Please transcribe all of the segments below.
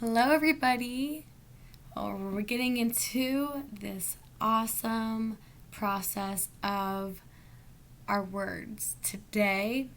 Hello, everybody. We're getting into this awesome process of our words. Today,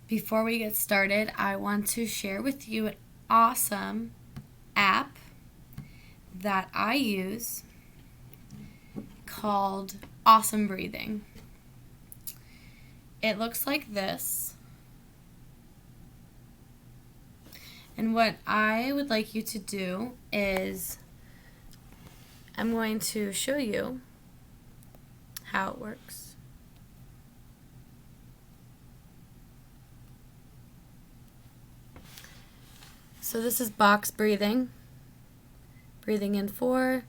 before we get started, I want to share with you an awesome app that I use called Awesome Breathing. It looks like this. And what I would like you to do is I'm going to show you how it works. So this is box breathing. Breathing in 4,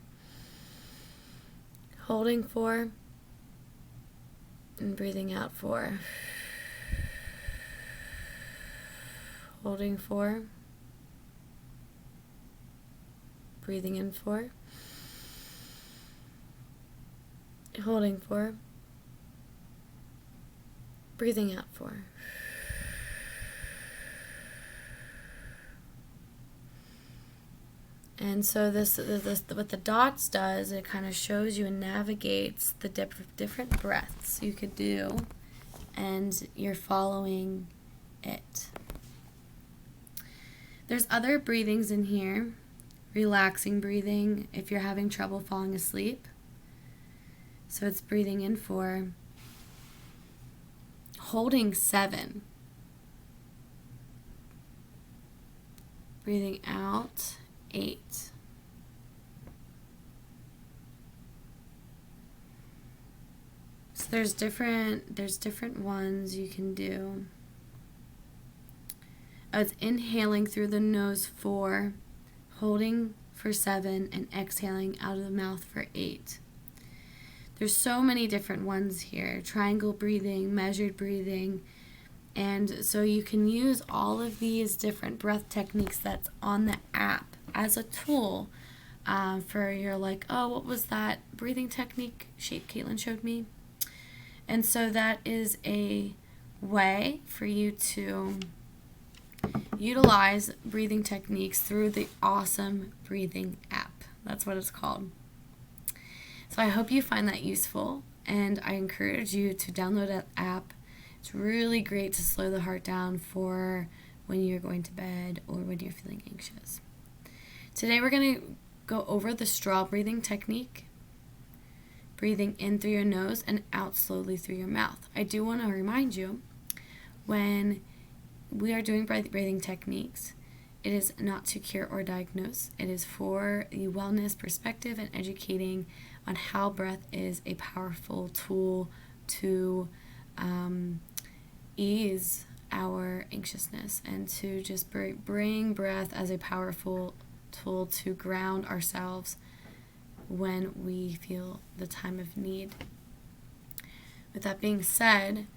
holding 4, and breathing out 4. Holding 4. Breathing in 4, holding 4, breathing out 4. And so this what the dots does, it kind of shows you and navigates the different breaths you could do, and you're following it. There's other breathings in here. Relaxing breathing if you're having trouble falling asleep. So it's breathing in 4, holding 7, breathing out 8. So there's different ones you can do. It's inhaling through the nose 4, holding for 7, and exhaling out of the mouth for 8. There's so many different ones here. Triangle breathing, measured breathing. And so you can use all of these different breath techniques that's on the app as a tool for your what was that breathing technique Caitlin showed me? And so that is a way for you to utilize breathing techniques through the Awesome Breathing app. That's what it's called. So I hope you find that useful, and I encourage you to download that app. It's really great to slow the heart down for when you're going to bed or when you're feeling anxious. Today we're going to go over the straw breathing technique, breathing in through your nose and out slowly through your mouth. I do want to remind you, when we are doing breathing techniques, it is not to cure or diagnose. It is for the wellness perspective and educating on how breath is a powerful tool to ease our anxiousness and to just bring breath as a powerful tool to ground ourselves when we feel the time of need. With that being said,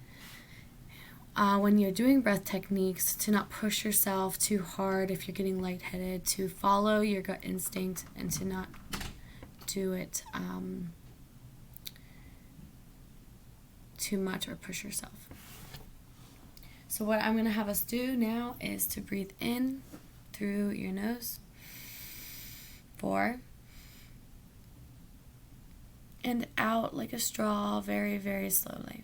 when you're doing breath techniques, to not push yourself too hard if you're getting lightheaded, to follow your gut instinct and to not do it too much or push yourself. So what I'm going to have us do now is to breathe in through your nose, 4, and out like a straw very, very slowly.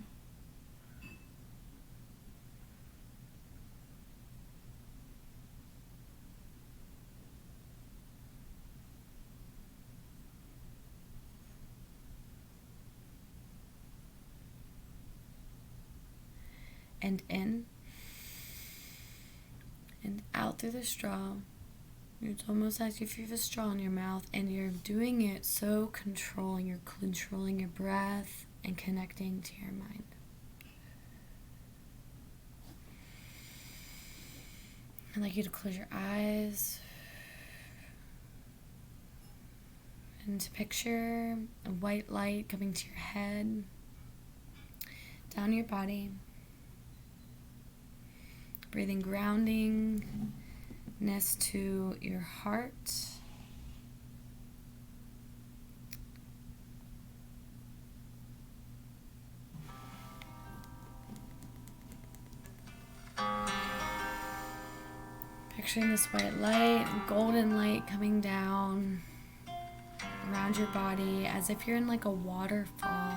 And in and out through the straw. It's almost as if you have a straw in your mouth, and you're doing it so controlling. You're controlling your breath and connecting to your mind. I'd like you to close your eyes and to picture a white light coming to your head, down your body. Breathing groundingness to your heart. picturing this white light, golden light coming down around your body as if you're in like a waterfall.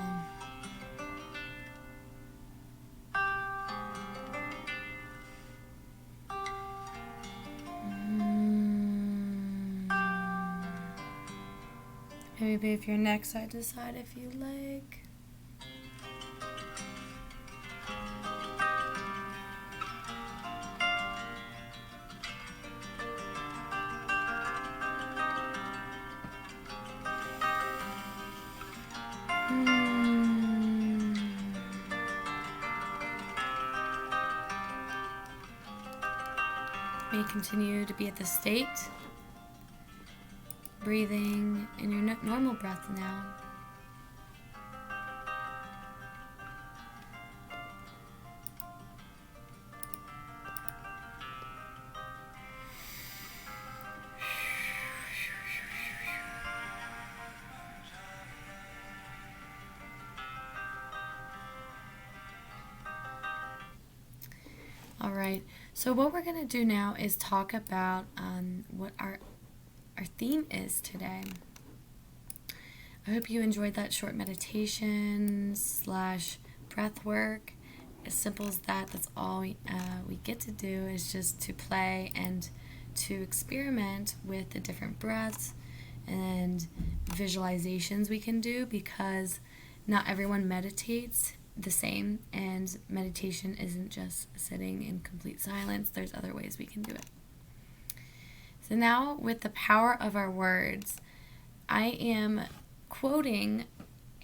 Maybe if your neck side to side if you like. May continue to be at this state, breathing in your normal breath now. All right, so what we're going to do now is talk about what our theme is today. I hope you enjoyed that short meditation / breath work. As simple as that, that's all we get to do is just to play and to experiment with the different breaths and visualizations we can do, because not everyone meditates the same, and meditation isn't just sitting in complete silence. There's other ways we can do it. So now, with the power of our words, I am quoting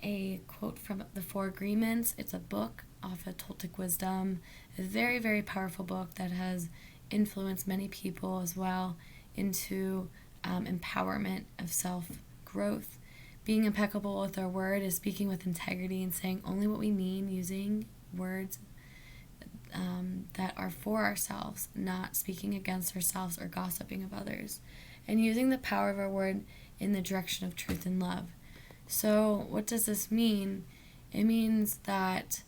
a quote from the Four Agreements. It's a book off of Toltec Wisdom, a very, very powerful book that has influenced many people as well into empowerment of self-growth. Being impeccable with our word is speaking with integrity and saying only what we mean, using words that are for ourselves, not speaking against ourselves or gossiping of others, and using the power of our word in the direction of truth and love. So what does this mean? It means that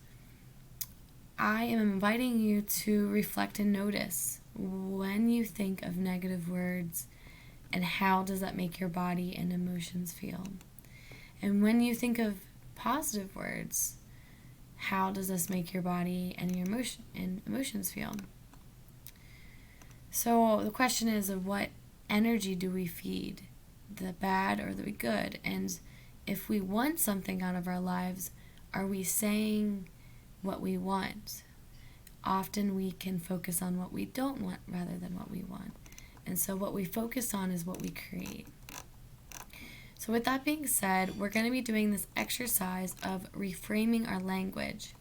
I am inviting you to reflect and notice when you think of negative words, and how does that make your body and emotions feel? And when you think of positive words, how does this make your body and your emotions feel? So the question is, of what energy do we feed? The bad or the good? And if we want something out of our lives, are we saying what we want? Often we can focus on what we don't want rather than what we want. And so what we focus on is what we create. So with that being said, we're going to be doing this exercise of reframing our language.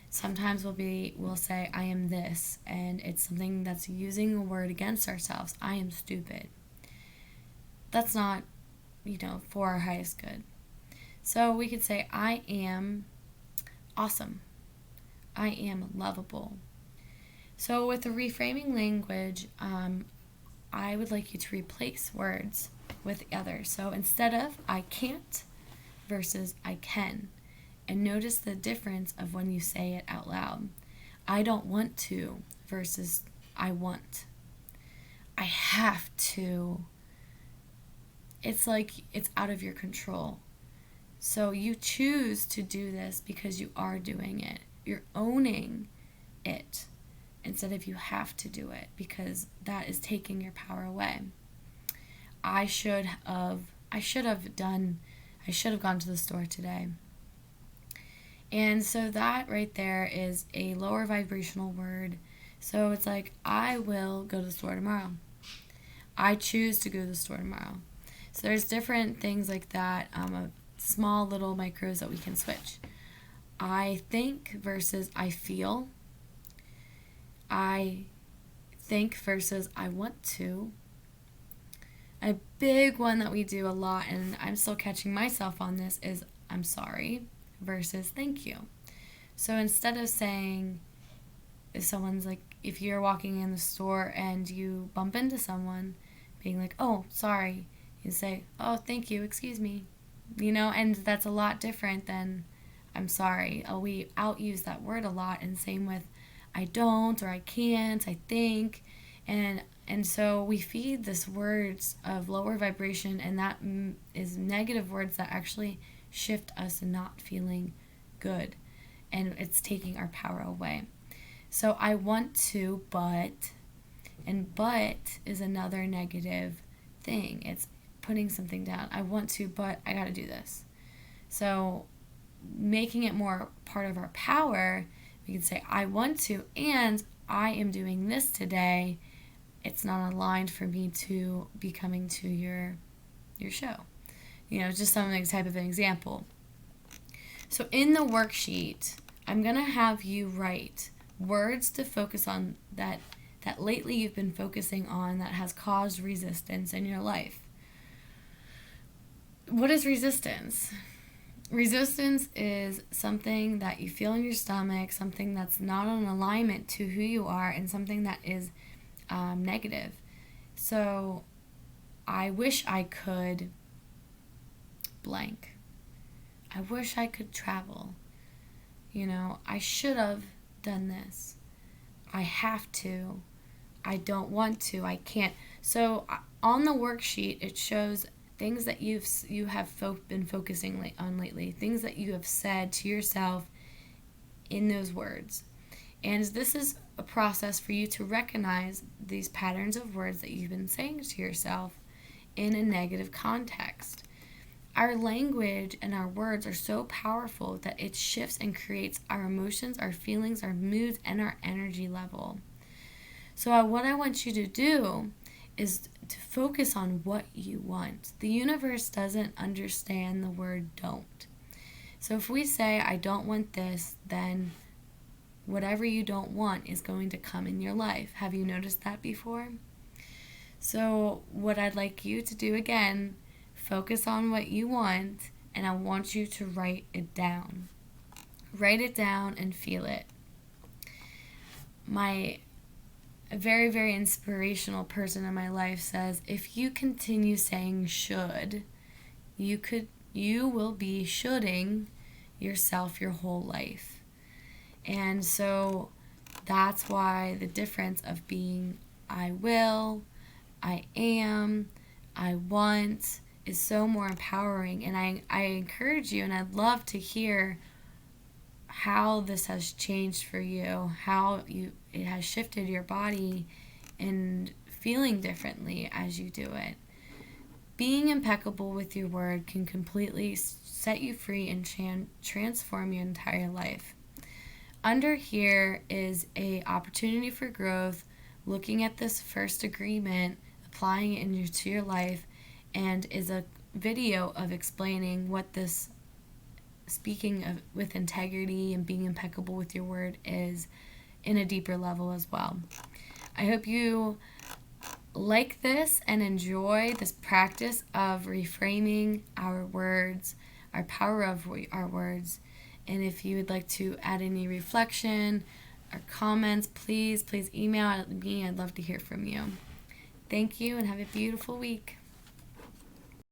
Sometimes we'll say, I am this, and it's something that's using a word against ourselves. I am stupid. That's not, for our highest good. So we could say, I am awesome. I am lovable. So with the reframing language, I would like you to replace words with the other. So instead of I can't versus I can, and notice the difference of when you say it out loud. I don't want to versus I want. I have to. It's like it's out of your control. So you choose to do this because you are doing it. You're owning it instead of you have to do it, because that is taking your power away. I should have gone to the store today. And so that right there is a lower vibrational word. So it's like, I will go to the store tomorrow. I choose to go to the store tomorrow. So there's different things like that, small little micros that we can switch. I think versus I feel. I think versus I want to. A big one that we do a lot, and I'm still catching myself on this, is I'm sorry versus thank you. So instead of saying, if you're walking in the store and you bump into someone, being like, oh, sorry, you say, oh, thank you, excuse me. And that's a lot different than I'm sorry. We outuse that word a lot, and same with I don't, or I can't, I think. And And so we feed this words of lower vibration, and that is negative words that actually shift us not feeling good, and it's taking our power away. So I want to, but is another negative thing. It's putting something down. I want to, but I got to do this. So making it more part of our power, we can say, I want to, and I am doing this today. It's not aligned for me to be coming to your show. Just some type of an example. So in the worksheet, I'm going to have you write words to focus on that lately you've been focusing on that has caused resistance in your life. What is resistance? Resistance is something that you feel in your stomach, something that's not in alignment to who you are, and something that is negative. So I wish I could blank. I wish I could travel. I should have done this. I have to. I don't want to. I can't. So on the worksheet, it shows things that you have been focusing on lately, things that you have said to yourself in those words. And this is a process for you to recognize these patterns of words that you've been saying to yourself in a negative context. Our language and our words are so powerful that it shifts and creates our emotions, our feelings, our moods, and our energy level. So what I want you to do is to focus on what you want. The universe doesn't understand the word don't. So if we say, I don't want this, then whatever you don't want is going to come in your life. Have you noticed that before? So what I'd like you to do again, focus on what you want, and I want you to write it down. Write it down and feel it. A very, very inspirational person in my life says, if you continue saying should, you will be shoulding yourself your whole life. And so that's why the difference of being I will, I am, I want is so more empowering. And I encourage you, and I'd love to hear how this has changed for you, how it has shifted your body and feeling differently as you do it. Being impeccable with your word can completely set you free and transform your entire life. Under here is a opportunity for growth, looking at this first agreement, applying it into your life, and is a video of explaining what this speaking of with integrity and being impeccable with your word is in a deeper level as well. I hope you like this and enjoy this practice of reframing our words, our power of our words. And if you would like to add any reflection or comments, please email me. I'd love to hear from you. Thank you and have a beautiful week.